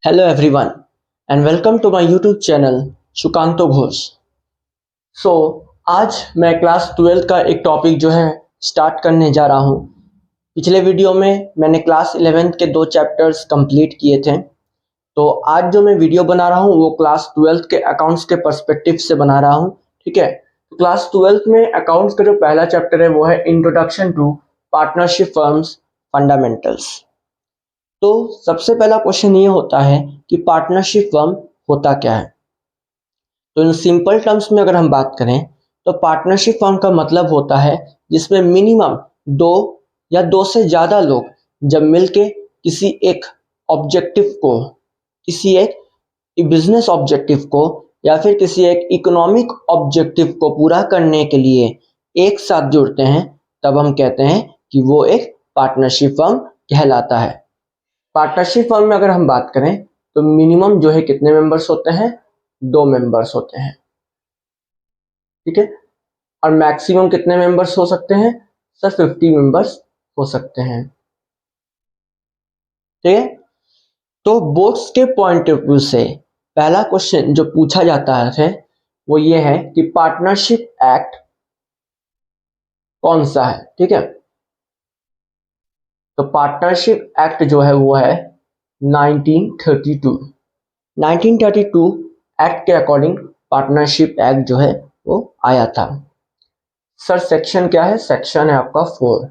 Hello everyone and welcome to my YouTube channel Sukanta Ghosh. आज मैं class 12 का एक टॉपिक जो है स्टार्ट करने जा रहा हूँ। पिछले वीडियो में मैंने क्लास 11 के 2 चैप्टर्स कंप्लीट किए थे। तो आज जो मैं वीडियो बना रहा हूँ वो क्लास 12 के अकाउंट्स के पर्सपेक्टिव से बना रहा हूँ। ठीक है, क्लास 12 में अकाउंट्स का जो पहला चैप्टर है वो है introduction to partnership firms fundamentals. तो सबसे पहला क्वेश्चन ये होता है कि पार्टनरशिप फर्म होता क्या है। तो इन सिंपल टर्म्स में अगर हम बात करें तो पार्टनरशिप फर्म का मतलब होता है जिसमें मिनिमम 2 या 2 से ज़्यादा लोग जब मिलके किसी एक ऑब्जेक्टिव को, किसी एक बिजनेस ऑब्जेक्टिव को या फिर किसी एक इकोनॉमिक ऑब्जेक्टिव को पूरा करने के लिए एक साथ जुड़ते हैं, तब हम कहते हैं कि वो एक पार्टनरशिप फर्म कहलाता है। पार्टनरशिप फर्म में अगर हम बात करें तो मिनिमम जो है कितने मेंबर्स होते हैं, 2 मेंबर्स होते हैं। ठीक है, और मैक्सिमम कितने मेंबर्स हो सकते हैं सर, 50 मेंबर्स हो सकते हैं। ठीक है, तो बोर्ड्स के पॉइंट ऑफ व्यू से पहला क्वेश्चन जो पूछा जाता है वो ये है कि पार्टनरशिप एक्ट कौन सा है। ठीक है, तो पार्टनरशिप एक्ट जो है वो है 1932। 1932 एक्ट के अकॉर्डिंग पार्टनरशिप एक्ट जो है वो आया था। सर सेक्शन क्या है, सेक्शन है आपका 4।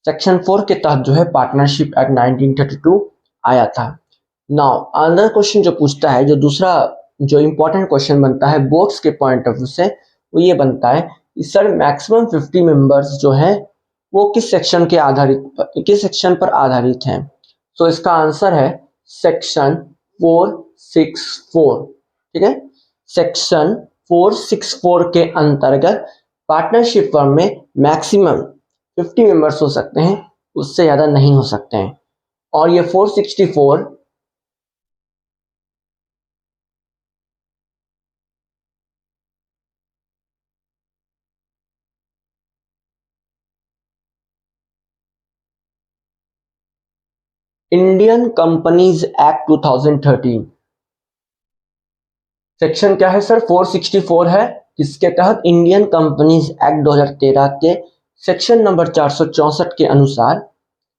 सेक्शन 4 के तहत जो है पार्टनरशिप एक्ट 1932 आया था। नाउ अनदर क्वेश्चन जो पूछता है, जो दूसरा जो इंपॉर्टेंट क्वेश्चन बनता है बोर्ड्स के पॉइंट ऑफ व्यू से, वो ये बनता है कि सर मैक्सिमम 50 मेंबर्स जो है वो किस सेक्शन पर आधारित हैं। तो इसका आंसर है सेक्शन 464। ठीक है, सेक्शन 464 के अंतर्गत पार्टनरशिप फर्म में मैक्सिमम 50 मेंबर्स हो सकते हैं, उससे ज़्यादा नहीं हो सकते हैं। और ये 464 इंडियन कंपनीज एक्ट 2013 सेक्शन क्या है सर, 464 है, जिसके तहत इंडियन कंपनीज एक्ट 2013 के सेक्शन नंबर 464 के अनुसार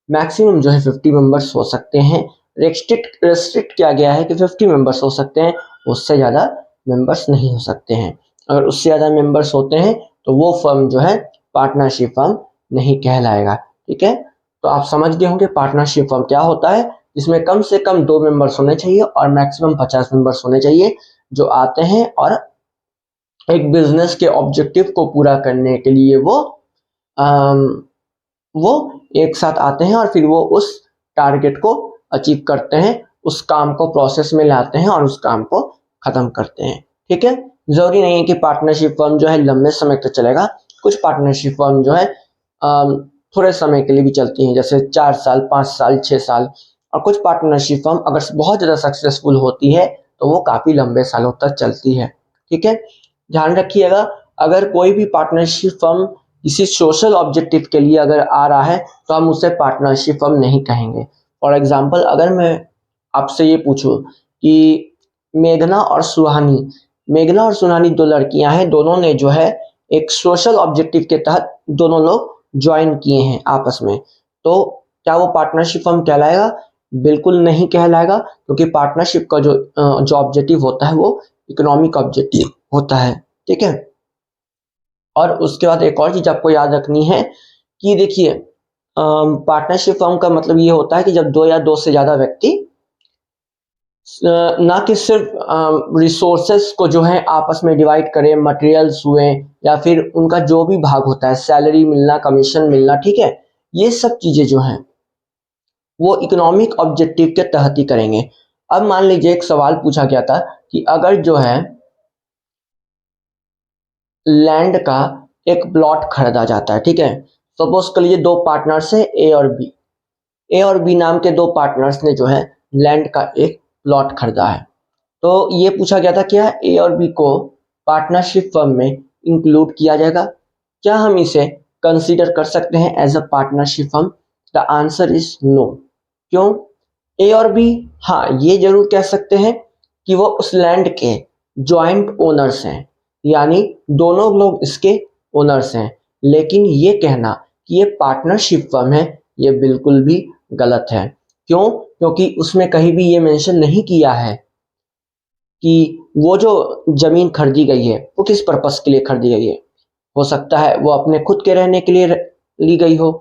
मैक्सिमम जो है 50 मेंबर्स हो सकते हैं। रेस्ट्रिक्ट किया गया है कि 50 मेंबर्स हो सकते हैं, उससे ज़्यादा मेंबर्स नहीं हो सकते हैं। अगर उससे ज़्यादा मेंबर्स होते हैं तो वो फर्म जो है पार्टनरशिप फर्म नहीं कहलाएगा। ठीक है, तो आप समझ गए होंगे पार्टनरशिप फर्म क्या होता है, जिसमें कम से कम 2 मेंबर्स होने चाहिए और मैक्सिमम 50 मेंबर्स होने चाहिए, जो आते हैं और एक बिजनेस के ऑब्जेक्टिव को पूरा करने के लिए वो एक साथ आते हैं और फिर वो उस टारगेट को अचीव करते हैं, उस काम को प्रोसेस में लाते हैं और उस काम को खत्म करते हैं। ठीक है, जरूरी नहीं है कि पार्टनरशिप फर्म जो है लंबे समय तक चलेगा। कुछ पार्टनरशिप फर्म जो है थोड़े समय के लिए भी चलती हैं, जैसे 4 साल, 5 साल, 6 साल। और कुछ पार्टनरशिप फर्म अगर बहुत ज़्यादा सक्सेसफुल होती है तो वो काफ़ी लंबे सालों तक चलती है। ठीक है, ध्यान रखिएगा, अगर कोई भी पार्टनरशिप फर्म किसी सोशल ऑब्जेक्टिव के लिए अगर आ रहा है तो हम उसे पार्टनरशिप फर्म नहीं कहेंगे। फॉर एग्जांपल, अगर मैं आपसे ये पूछूं कि मेघना और सुहानी 2 लड़कियां हैं, दोनों ने जो है एक सोशल ऑब्जेक्टिव के तहत दोनों लोग ज्वाइन किए हैं आपस में, तो क्या वो पार्टनरशिप फर्म कहलाएगा? बिल्कुल नहीं कहलाएगा, क्योंकि पार्टनरशिप का जो ऑब्जेक्टिव होता है वो इकोनॉमिक ऑब्जेक्टिव होता है। ठीक है, और उसके बाद एक और चीज आपको याद रखनी है कि देखिए, पार्टनरशिप फर्म का मतलब ये होता है कि जब 2 या 2 से ज्यादा व्यक्ति ना कि सिर्फ रिसोर्सेस को जो है आपस में डिवाइड करें, मटेरियल्स हुए या फिर उनका जो भी भाग होता है, सैलरी मिलना, कमीशन मिलना, ठीक है, ये सब चीजें जो हैं वो इकोनॉमिक ऑब्जेक्टिव के तहत ही करेंगे। अब मान लीजिए एक सवाल पूछा गया था कि अगर जो है लैंड का एक प्लॉट खरीदा जाता है, ठीक है, सपोज कर लीजिए 2 पार्टनर्स है ए और बी नाम के 2 पार्टनर्स ने जो है लैंड का एक प्लॉट खरीदा है। तो ये पूछा गया था क्या ए और बी को पार्टनरशिप फर्म में इंक्लूड किया जाएगा, क्या हम इसे कंसीडर कर सकते हैं as a partnership firm? The answer is no. क्यों? ए और बी, हाँ ये जरूर कह सकते हैं कि वो उस लैंड के जॉइंट ओनर्स हैं, यानी दोनों लोग इसके ओनर्स हैं। लेकिन ये कहना कि ये पार्टनरशिप फर्म है, ये बिल्कुल भी गलत है। क्यों? क्योंकि उसमें कहीं भी ये मेंशन नहीं किया है कि वो जो जमीन खरीदी गई है वो किस पर्पस के लिए खरीदी गई है। हो सकता है वो अपने खुद के रहने के लिए ली गई हो,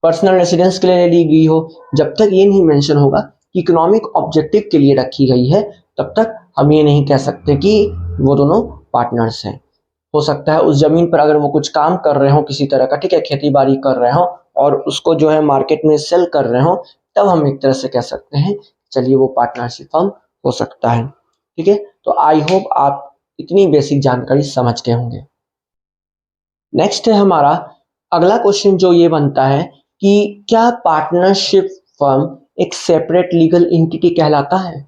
पर्सनल रेसिडेंस के लिए ली गई हो। जब तक ये नहीं मेंशन होगा कि इकोनॉमिक ऑब्जेक्टिव के लिए रखी गई है, तब तक हम ये नहीं कह सकते कि वो दोनों पार्टनर्स हैं। हो सकता है उस जमीन पर अगर वो कुछ काम कर रहे हो किसी तरह का, ठीक है, खेती बाड़ी कर रहे हो और उसको जो है मार्केट में सेल कर रहे हो, तब हम एक तरह से कह सकते हैं चलिए वो पार्टनरशिप फर्म हो सकता है। ठीक है, तो आई होप आप इतनी बेसिक जानकारी समझ गए होंगे। नेक्स्ट है हमारा अगला क्वेश्चन जो ये बनता है कि क्या पार्टनरशिप फर्म एक सेपरेट लीगल एंटिटी कहलाता है?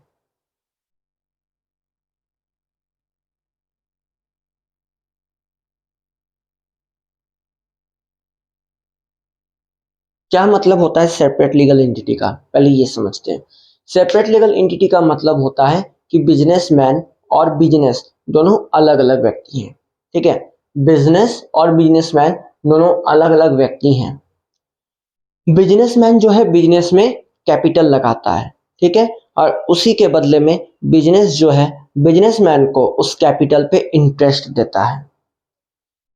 क्या मतलब होता है सेपरेट लीगल एंटिटी का, पहले ये समझते हैं। सेपरेट लीगल एंटिटी का मतलब होता है कि बिजनेसमैन और बिजनेस दोनों अलग अलग व्यक्ति हैं। ठीक है, बिजनेस और बिजनेसमैन दोनों अलग अलग व्यक्ति हैं। बिजनेसमैन जो है बिजनेस में कैपिटल लगाता है, ठीक है, और उसी के बदले में बिजनेस जो है बिजनेसमैन को उस कैपिटल पे इंटरेस्ट देता है।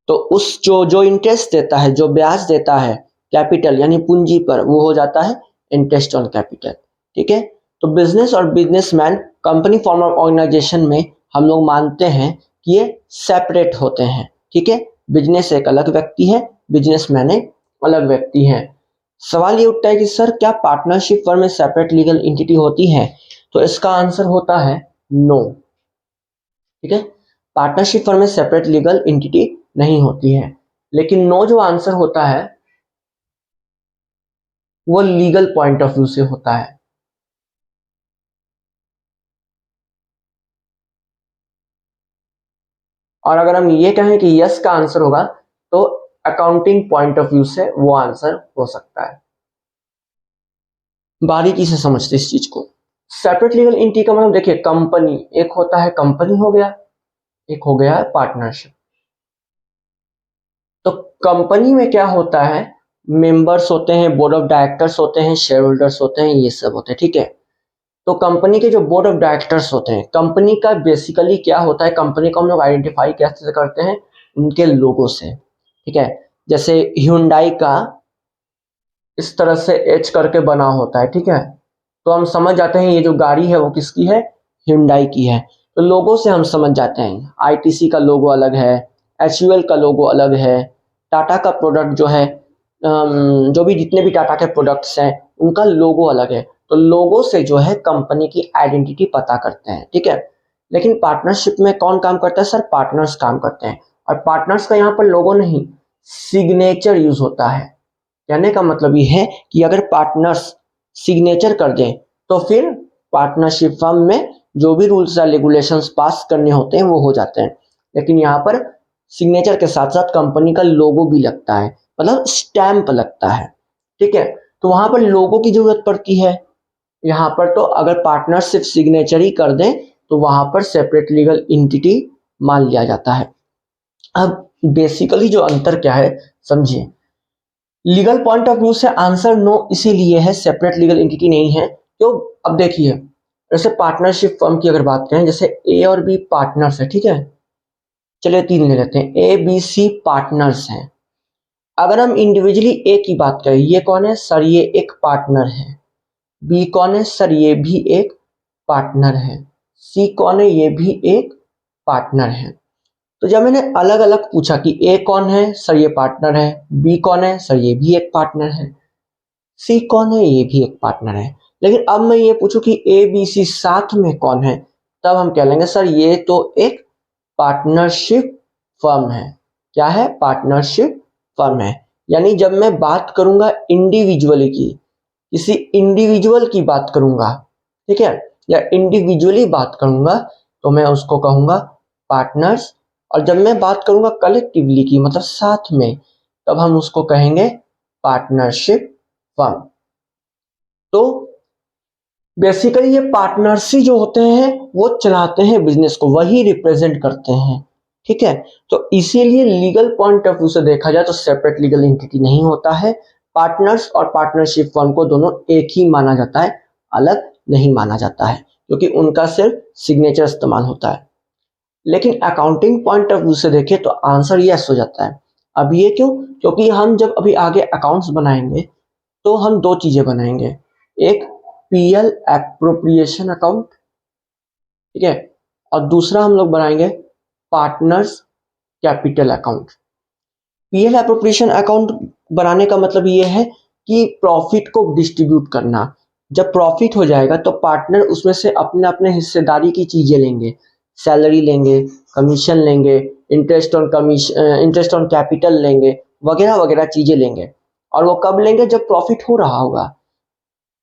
तो उस जो जो इंटरेस्ट देता है, जो ब्याज देता है कैपिटल यानी पूंजी पर, वो हो जाता है इंटरेस्ट ऑन कैपिटल। ठीक है, तो बिजनेस और businessman company form of organisation में हम लोग मानते हैं कि ये सेपरेट होते हैं। ठीक है, बिजनेस एक अलग व्यक्ति है, बिजनेसमैन एक अलग व्यक्ति है। सवाल ये उठता है कि सर क्या पार्टनरशिप फर्म में सेपरेट लीगल एंटिटी होती है? तो इसका आंसर होता है नो। ठीक है, पार्टनरशिप फर्म में सेपरेट लीगल एंटिटी नहीं होती है। लेकिन नो जो आंसर होता है वो लीगल पॉइंट ऑफ व्यू से होता है। और अगर हम ये कहें कि यस का आंसर होगा तो अकाउंटिंग पॉइंट ऑफ व्यू से वो आंसर हो सकता है। बारीकी से समझते इस चीज को। सेपरेट लीगल एंटिटी का मतलब देखिए, कंपनी एक होता है, कंपनी हो गया, एक हो गया है पार्टनरशिप। तो कंपनी में क्या होता है, मेंबर्स होते हैं, बोर्ड ऑफ डायरेक्टर्स होते हैं, शेयर होल्डर्स होते हैं, ये सब होते हैं। ठीक है, तो कंपनी के जो बोर्ड ऑफ डायरेक्टर्स होते हैं, कंपनी का बेसिकली क्या होता है, कंपनी को हम लोग आइडेंटिफाई कैसे करते हैं, उनके लोगो से। ठीक है, जैसे ह्यूंडई का इस तरह से एच करके बना होता है, ठीक है, तो हम समझ जाते हैं ये जो गाड़ी है वो किसकी है, ह्यूंडई की है। तो लोगो से हम समझ जाते हैं, आईटीसी का लोगो अलग है, एचयूएल का लोगो अलग है, टाटा का प्रोडक्ट जो है, जो भी जितने भी टाटा के प्रोडक्ट्स हैं उनका लोगो अलग है। तो लोगो से जो है कंपनी की आइडेंटिटी पता करते हैं। ठीक है, लेकिन पार्टनरशिप में कौन काम करता है सर, पार्टनर्स काम करते हैं। और पार्टनर्स का यहाँ पर लोगो नहीं, सिग्नेचर यूज होता है। कहने का मतलब ये है कि अगर पार्टनर्स सिग्नेचर कर दें तो फिर पार्टनरशिप फर्म में जो भी रूल्स या रेगुलेशंस पास करने होते हैं वो हो जाते हैं। लेकिन यहाँ पर सिग्नेचर के साथ साथ कंपनी का लोगो भी लगता है, मतलब स्टैंप लगता है। ठीक है, तो वहां पर लोगो की जरूरत पड़ती है। यहाँ पर तो अगर पार्टनर सिर्फ सिग्नेचर ही कर दें तो वहां पर सेपरेट लीगल एंटिटी मान लिया जाता है। अब बेसिकली जो अंतर क्या है समझिए। लीगल पॉइंट ऑफ व्यू से आंसर नो इसीलिए है, सेपरेट लीगल एंटिटी नहीं है। तो अब देखिए, जैसे पार्टनरशिप फर्म की अगर बात करें, जैसे ए और बी पार्टनर्स है, ठीक है, चलिए तीन ले लेते हैं, ए बी सी पार्टनर्स हैं। अगर हम इंडिविजुअली ए की बात करें, ये कौन है सर, ये एक पार्टनर है। बी कौन है सर, ये भी एक पार्टनर है। सी कौन है, ये भी एक पार्टनर है। तो जब मैंने अलग अलग पूछा कि ए कौन है सर, ये पार्टनर है, बी कौन है सर, ये भी एक पार्टनर है, सी कौन है, ये भी एक पार्टनर है। लेकिन अब मैं ये पूछूं कि ए बी सी साथ में कौन है, तब हम कह लेंगे सर ये तो एक पार्टनरशिप फर्म है। क्या है, पार्टनरशिप फर्म है। यानी जब मैं बात करूंगा इंडिविजुअली की, किसी इंडिविजुअल की बात करूंगा, ठीक है, या इंडिविजुअली बात करूंगा, तो मैं उसको कहूंगा पार्टनर्स। और जब मैं बात करूंगा कलेक्टिवली की, मतलब साथ में, तब हम उसको कहेंगे पार्टनरशिप फर्म। तो बेसिकली ये पार्टनर्स ही जो होते हैं वो चलाते हैं बिजनेस को, वही रिप्रेजेंट करते हैं। ठीक है, तो इसीलिए लीगल पॉइंट ऑफ व्यू से देखा जाए तो सेपरेट लीगल एंटिटी नहीं होता है। पार्टनर्स और पार्टनरशिप फर्म को दोनों एक ही माना जाता है, अलग नहीं माना जाता है, क्योंकि उनका सिर्फ सिग्नेचर इस्तेमाल होता है। लेकिन अकाउंटिंग पॉइंट ऑफ व्यू से देखें तो आंसर यस हो जाता है। अब ये क्यों? क्योंकि हम जब अभी आगे अकाउंट्स बनाएंगे तो हम दो चीजें बनाएंगे, एक पीएल एप्रोप्रिएशन अकाउंट, ठीक है, और दूसरा हम लोग बनाएंगे partners capital account. PL appropriation account बनाने का मतलब ये है कि प्रॉफिट को डिस्ट्रीब्यूट करना। जब प्रॉफिट हो जाएगा तो पार्टनर उसमें से अपने अपने हिस्सेदारी की चीजें लेंगे, सैलरी लेंगे, कमीशन लेंगे, interest on commission, interest on capital लेंगे, वगैरह वगैरह चीजें लेंगे। और वो कब लेंगे? जब प्रॉफिट हो रहा होगा।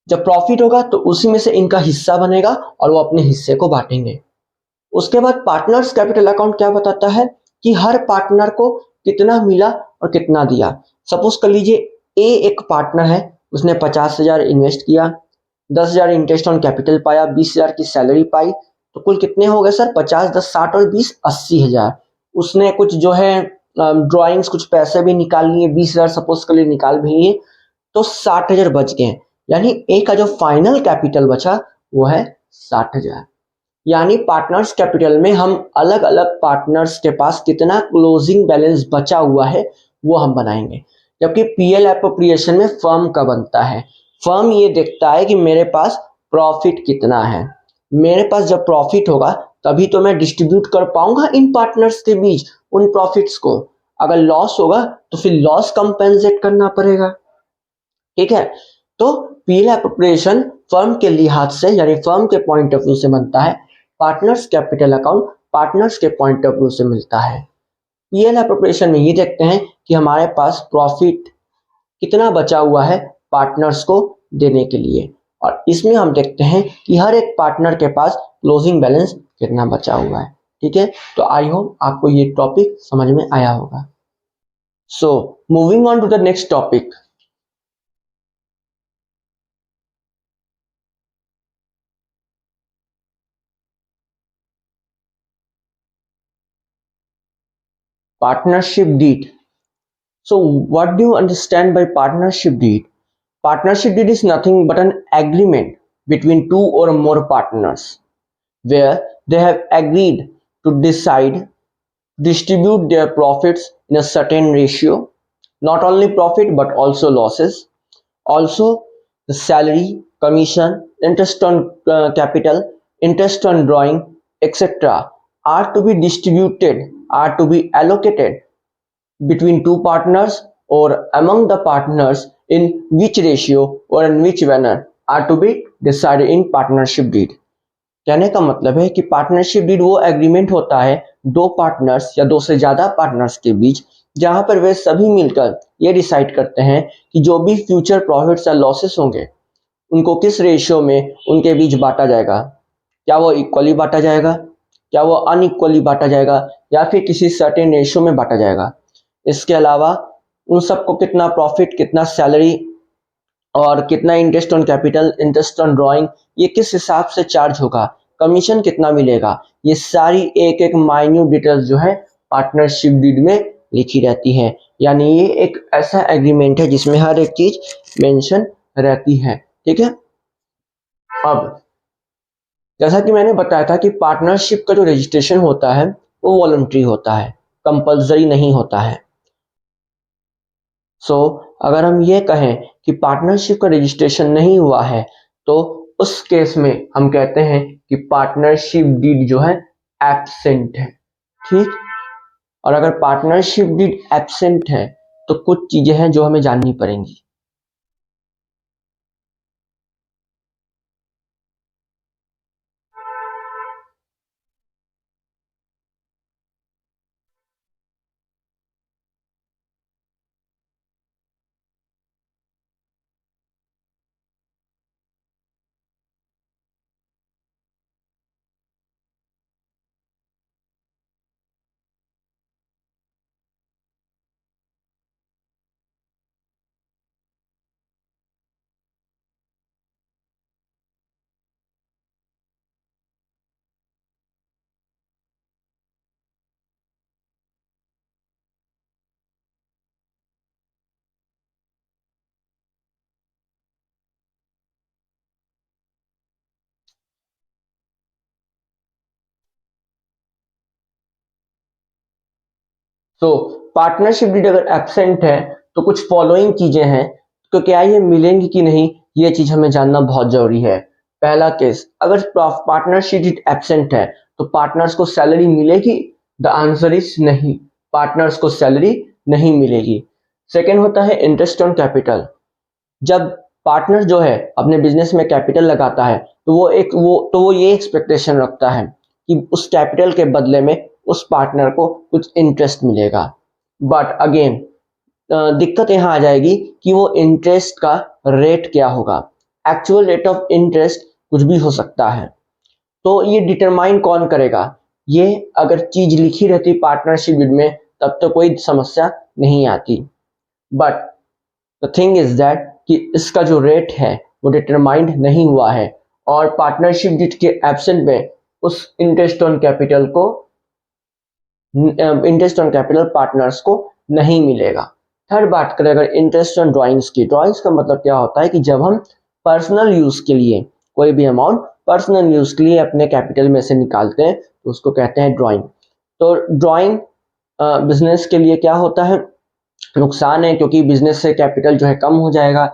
जब प्रॉफिट होगा तो उसी में से इनका हिस्सा बनेगा और वो अपने हिस्से को बांटेंगे। उसके बाद पार्टनर्स कैपिटल अकाउंट क्या बताता है कि हर पार्टनर को कितना मिला और कितना दिया। सपोज कर लीजिए ए एक पार्टनर है, उसने 50,000 इन्वेस्ट किया, 10,000 इंटरेस्ट ऑन कैपिटल पाया, 20,000 की सैलरी पाई, तो कुल कितने हो गए सर? 50, 10, 60 और 20, 80,000। उसने कुछ जो है ड्राइंग्स, कुछ पैसे भी निकाल लिए, 20,000 सपोज कर लिए निकाल भी लिए, तो 60,000 बच गए। यानी ए का जो फाइनल कैपिटल बचा वो है 60,000। यानी पार्टनर्स कैपिटल में हम अलग अलग पार्टनर्स के पास कितना क्लोजिंग बैलेंस बचा हुआ है वो हम बनाएंगे। जबकि पीएल एप्रोप्रिएशन में फर्म का बनता है। फर्म ये देखता है कि मेरे पास प्रॉफिट कितना है। मेरे पास जब प्रॉफिट होगा तभी तो मैं डिस्ट्रीब्यूट कर पाऊंगा इन पार्टनर्स के बीच उन प्रॉफिट्स को। अगर लॉस होगा तो फिर लॉस कंपेंसेट करना पड़ेगा। ठीक है, तो पीएल एप्रोप्रिएशन फर्म के लिहाज से यानी फर्म के पॉइंट ऑफ व्यू से बनता है। पार्टनर्स कैपिटल अकाउंट पार्टनर्स के पॉइंट ऑफ व्यू से मिलता है। पीएल एप्रोप्रिएशन में ये देखते हैं कि हमारे पास प्रॉफिट कितना बचा हुआ है पार्टनर्स को देने के लिए, और इसमें हम देखते हैं कि हर एक पार्टनर के पास क्लोजिंग बैलेंस कितना बचा हुआ है। ठीक है, तो आई होप आपको ये टॉपिक समझ में आया होगा। So moving on to the next topic. Partnership deed. So, what do you understand by partnership deed? Partnership deed is nothing but an agreement between two or more partners where they have agreed to decide, distribute their profits in a certain ratio, not only profit but also losses. Also, the salary, commission, interest on capital, interest on drawing, etc. are to be distributed, are to be allocated between two partners or among the partners in which ratio or in which manner are to be decided in partnership deed। कहने का मतलब है कि partnership deed वो agreement होता है दो partners या दो से ज्यादा पार्टनर्स के बीच, जहां पर वे सभी मिलकर ये डिसाइड करते हैं कि जो भी फ्यूचर प्रॉफिट्स या लॉसेस होंगे उनको किस रेशियो में उनके बीच बांटा जाएगा। क्या वो इक्वली बांटा जाएगा, क्या वो अनइक्वली बांटा जाएगा, या फिर किसी सर्टेन रेशियो में बांटा जाएगा। इसके अलावा उन सबको कितना प्रॉफिट, कितना सैलरी और कितना interest on capital, interest on drawing, ये किस हिसाब से चार्ज होगा, कमीशन कितना मिलेगा, ये सारी एक एक माइन्यूट डिटेल्स जो है पार्टनरशिप डीड में लिखी रहती है। यानी ये एक ऐसा एग्रीमेंट है जिसमें हर एक चीज मेंशन रहती है। ठीक है, अब जैसा कि मैंने बताया था कि पार्टनरशिप का जो रजिस्ट्रेशन होता है वो वॉलंटरी होता है, कंपल्सरी नहीं होता है। अगर हम ये कहें कि पार्टनरशिप का रजिस्ट्रेशन नहीं हुआ है तो उस केस में हम कहते हैं कि पार्टनरशिप डीड जो है एब्सेंट है। ठीक, और अगर पार्टनरशिप डीड एब्सेंट है तो कुछ चीजें हैं जो हमें जाननी पड़ेंगी। सो पार्टनरशिप डीड अगर एब्सेंट है तो कुछ फॉलोइंग चीजें हैं, तो क्या ये मिलेंगी कि नहीं, ये चीज हमें जानना बहुत जरूरी है। पहला केस, अगर पार्टनरशिप डीड एब्सेंट है तो पार्टनर्स को सैलरी मिलेगी? द आंसर इज नहीं, पार्टनर्स को सैलरी नहीं मिलेगी। सेकेंड होता है इंटरेस्ट ऑन कैपिटल। जब पार्टनर जो है अपने बिजनेस में कैपिटल लगाता है तो वो ये एक्सपेक्टेशन रखता है कि उस कैपिटल के बदले में उस पार्टनर को कुछ इंटरेस्ट मिलेगा। बट अगेन दिक्कत यहाँ आ जाएगी कि वो इंटरेस्ट का रेट क्या होगा। एक्चुअल रेट ऑफ इंटरेस्ट कुछ भी हो सकता है, तो ये डिटरमाइन कौन करेगा? ये अगर चीज लिखी रहती पार्टनरशिप डीड में तब तो कोई समस्या नहीं आती, but the thing is that कि इसका जो रेट है वो डिटरमाइंड नहीं हुआ है और पार्टनरशिप डीड के एब्सेंट में उस इंटरेस्ट ऑन कैपिटल पार्टनर्स को नहीं मिलेगा। थर्ड बात करें अगर इंटरेस्ट ऑन ड्राइंग्स की, ड्राइंग्स का मतलब क्या होता है कि जब हम पर्सनल यूज के लिए कोई भी अमाउंट पर्सनल यूज के लिए अपने कैपिटल में से निकालते हैं तो उसको कहते हैं ड्राइंग। तो ड्राइंग बिजनेस के लिए क्या होता है, नुकसान है, क्योंकि बिजनेस से कैपिटल जो है कम हो जाएगा।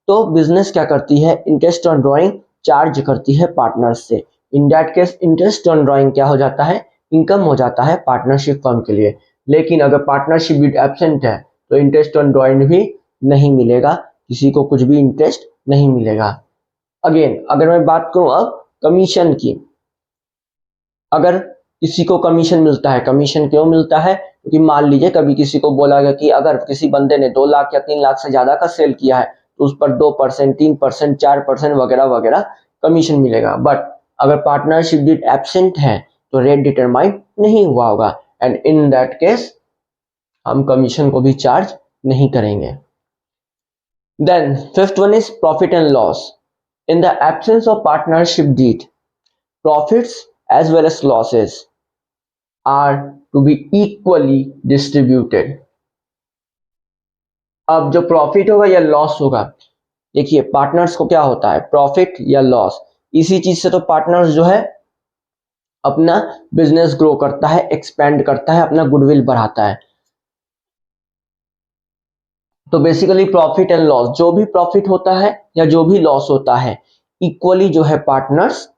तो बिजनेस क्या करती है, इंटरेस्ट ऑन ड्राइंग चार्ज करती है पार्टनर्स से। इन that case interest on drawing क्या हो जाता है, इनकम हो जाता है पार्टनरशिप फर्म के लिए। लेकिन अगर पार्टनरशिप डीड एब्सेंट है तो इंटरेस्ट ऑन ड्राइंग भी नहीं मिलेगा, किसी को कुछ भी इंटरेस्ट नहीं मिलेगा। अगेन अगर मैं बात करूं अब कमीशन की, अगर किसी को कमीशन मिलता है, कमीशन क्यों मिलता है, क्योंकि मान लीजिए कभी किसी को बोला गया कि अगर किसी बंदे ने 2 लाख या 3 लाख से ज्यादा का सेल किया है तो उस पर 2%, 3%, 4% वगैरह वगैरह कमीशन मिलेगा। बट अगर पार्टनरशिप डीड एब्सेंट है तो रेट डिटरमाइन नहीं हुआ होगा एंड इन दैट केस हम कमीशन को भी चार्ज नहीं करेंगे। Then fifth one is profit and loss. In the absence of partnership deed, profits as well as losses are to be equally distributed। अब जो प्रॉफिट होगा या लॉस होगा, देखिए पार्टनर्स को क्या होता है, प्रॉफिट या लॉस, इसी चीज से तो पार्टनर्स जो है अपना बिजनेस ग्रो करता है, एक्सपेंड करता है, अपना गुडविल बढ़ाता है। तो बेसिकली प्रॉफिट एंड लॉस, जो भी प्रॉफिट होता है या जो भी लॉस होता है इक्वली जो है पार्टनर्स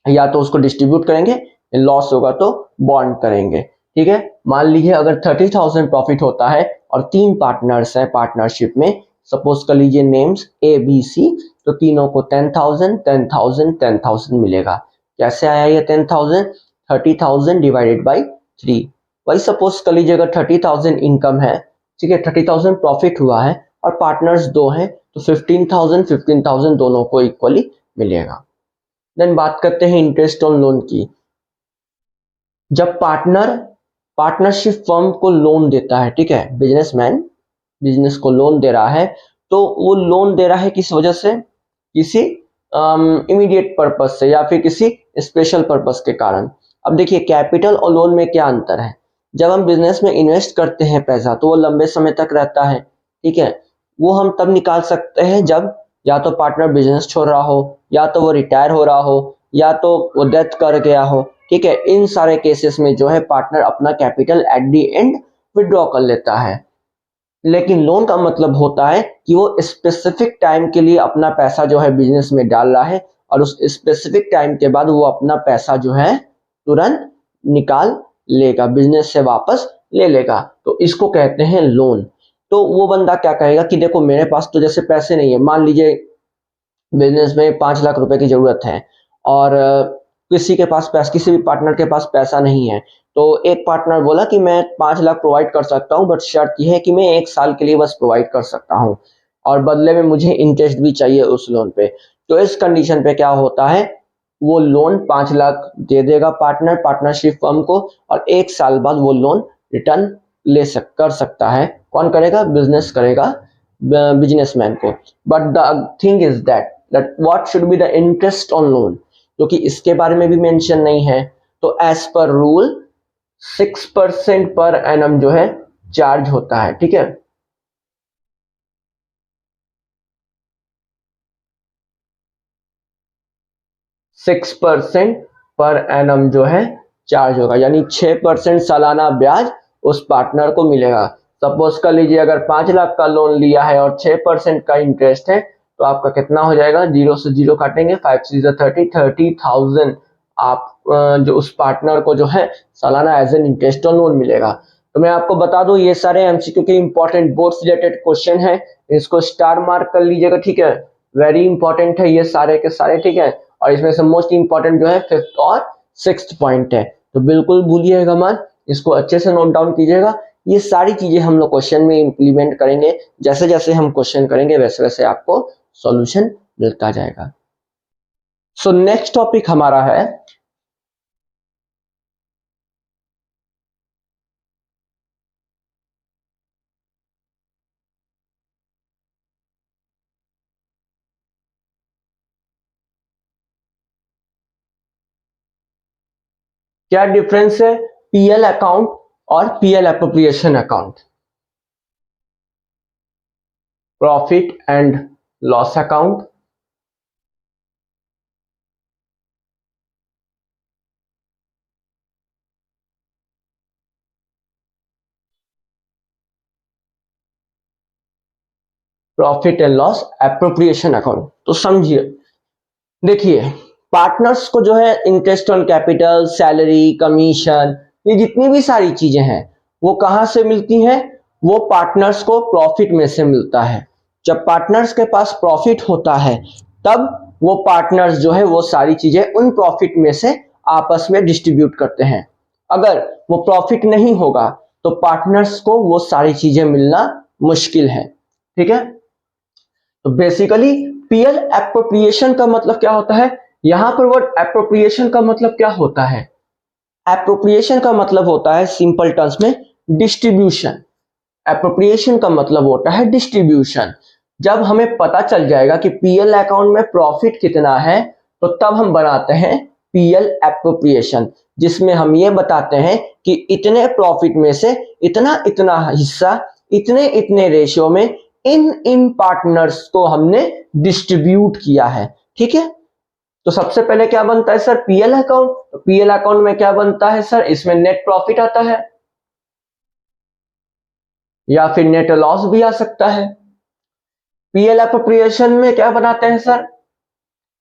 या तो उसको डिस्ट्रीब्यूट करेंगे, लॉस होगा तो बॉन्ड करेंगे। ठीक है, मान लीजिए अगर 30,000 प्रॉफिट होता है और 3 पार्टनर्स हैं पार्टनरशिप में, सपोज कर लीजिए नेम्स ए बी सी, तो तीनों को 10,000 10,000 10,000 मिलेगा। कैसे आया ये 10,000? 30,000 डिवाइडेड बाई 3। वही सपोज कर लीजिए अगर 30,000 इनकम है, ठीक है, 30,000 प्रॉफिट हुआ है और पार्टनर्स 2 हैं तो 15,000 दोनों को इक्वली मिलेगा। देन बात करते हैं इंटरेस्ट ऑन लोन की। जब पार्टनरशिप फर्म को लोन देता है, ठीक है, बिजनेसमैन बिजनेस को लोन दे रहा है, तो वो लोन दे रहा है किस वजह से, किसी इमीडिएट पर्पस से या फिर किसी स्पेशल पर्पस के कारण। अब देखिए कैपिटल और लोन में क्या अंतर है। जब हम बिजनेस में इन्वेस्ट करते हैं पैसा तो वो लंबे समय तक रहता है, ठीक है, वो हम तब निकाल सकते हैं जब या तो पार्टनर बिजनेस छोड़ रहा हो, या तो वो रिटायर हो रहा हो, या तो वो डेथ कर गया हो। ठीक है, इन सारे केसेस में जो है पार्टनर अपना capital at the and withdraw कर लेता है। लेकिन लोन का मतलब होता है कि वो स्पेसिफिक टाइम के लिए अपना पैसा जो है बिजनेस में डाल रहा है और उस स्पेसिफिक टाइम के बाद वो अपना पैसा जो है तुरंत निकाल लेगा, बिजनेस से वापस ले लेगा, तो इसको कहते हैं लोन। तो वो बंदा क्या कहेगा कि देखो मेरे पास तो जैसे पैसे नहीं है, मान लीजिए बिजनेस में 5 लाख रुपए की जरूरत है और किसी के पास पैसा, किसी भी पार्टनर के पास पैसा नहीं है, तो एक पार्टनर बोला कि मैं 5 लाख प्रोवाइड कर सकता हूँ, बट शर्त यह है कि मैं 1 साल के लिए बस प्रोवाइड कर सकता हूँ और बदले में मुझे इंटरेस्ट भी चाहिए उस लोन पे। तो इस कंडीशन पे क्या होता है, वो लोन 5 लाख दे देगा पार्टनर पार्टनरशिप फर्म को और 1 साल बाद वो लोन रिटर्न कर सकता है। कौन करेगा, बिजनेस करेगा, बिजनेसमैन को। But the thing is that what should be the interest on loan, क्योंकि इसके बारे में भी मेंशन नहीं है। तो as per rule 6% per annum जो है चार्ज होता है। ठीक है, सिक्स परसेंट पर एनम जो है चार्ज होगा, यानी 6% सालाना ब्याज उस पार्टनर को मिलेगा। सपोज कर लीजिए अगर 5 लाख का लोन लिया है और 6% का इंटरेस्ट है तो आपका कितना हो जाएगा, 0 से 0 काटेंगे, 5 से 30,000 आप जो उस पार्टनर को जो है सालाना as an interest on loan मिलेगा। तो मैं आपको बता दूं ये सारे एमसीक्यू के इंपॉर्टेंट बोर्ड रिलेटेड क्वेश्चन है, इसको स्टार मार्क कर लीजिएगा, ठीक है। वेरी इंपॉर्टेंट है ये सारे के सारे, ठीक है। और इसमें से मोस्ट इंपॉर्टेंट जो है 5th और 6th पॉइंट है, तो बिल्कुल भूलिएगा मत, इसको अच्छे से नोट डाउन कीजिएगा। ये सारी चीजें हम लोग क्वेश्चन में इंप्लीमेंट करेंगे, जैसे जैसे हम क्वेश्चन करेंगे वैसे वैसे आपको सॉल्यूशन मिलता जाएगा। सो नेक्स्ट टॉपिक हमारा है क्या डिफरेंस है पीएल अकाउंट और PL appropriation account. Profit and loss account, profit and loss appropriation account. तो समझिए, देखिए पार्टनर्स को जो है interest on capital, salary, commission, ये जितनी भी सारी चीजें हैं वो कहां से मिलती हैं, वो पार्टनर्स को प्रॉफिट में से मिलता है। जब पार्टनर्स के पास प्रॉफिट होता है तब वो पार्टनर्स जो है वो सारी चीजें उन प्रॉफिट में से आपस में डिस्ट्रीब्यूट करते हैं। अगर वो प्रॉफिट नहीं होगा तो पार्टनर्स को वो सारी चीजें मिलना मुश्किल है, ठीक है। तो बेसिकली पीएल एप्रोप्रिएशन का मतलब क्या होता है, यहां पर वर्ड एप्रोप्रिएशन का मतलब क्या होता है, एप्रोप्रिएशन का मतलब होता है सिंपल टर्म्स में डिस्ट्रीब्यूशन। एप्रोप्रिएशन का मतलब होता है डिस्ट्रीब्यूशन। जब हमें पता चल जाएगा कि पीएल अकाउंट में प्रॉफिट कितना है तो तब हम बनाते हैं पीएल एप्रोप्रिएशन, जिसमें हम ये बताते हैं कि इतने प्रॉफिट में से इतना इतना हिस्सा इतने इतने रेशियो में इन इन पार्टनर्स को हमने डिस्ट्रीब्यूट किया है, ठीक है। तो सबसे पहले क्या बनता है सर, पीएल अकाउंट। तो पीएल अकाउंट में क्या बनता है सर, इसमें नेट प्रॉफिट आता है या फिर नेट लॉस भी आ सकता है। पीएल एप्रोप्रिएशन में क्या बनाते हैं सर,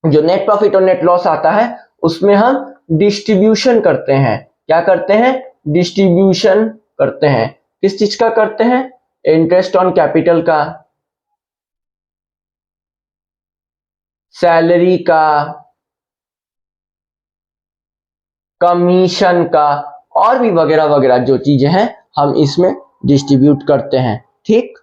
जो नेट प्रॉफिट और नेट लॉस आता है उसमें हम डिस्ट्रीब्यूशन करते हैं। क्या करते हैं, डिस्ट्रीब्यूशन करते हैं। किस चीज का करते हैं, इंटरेस्ट ऑन कैपिटल का, सैलरी का, कमीशन का, और भी वगैरह वगैरह जो चीजें हैं हम इसमें डिस्ट्रीब्यूट करते हैं, ठीक।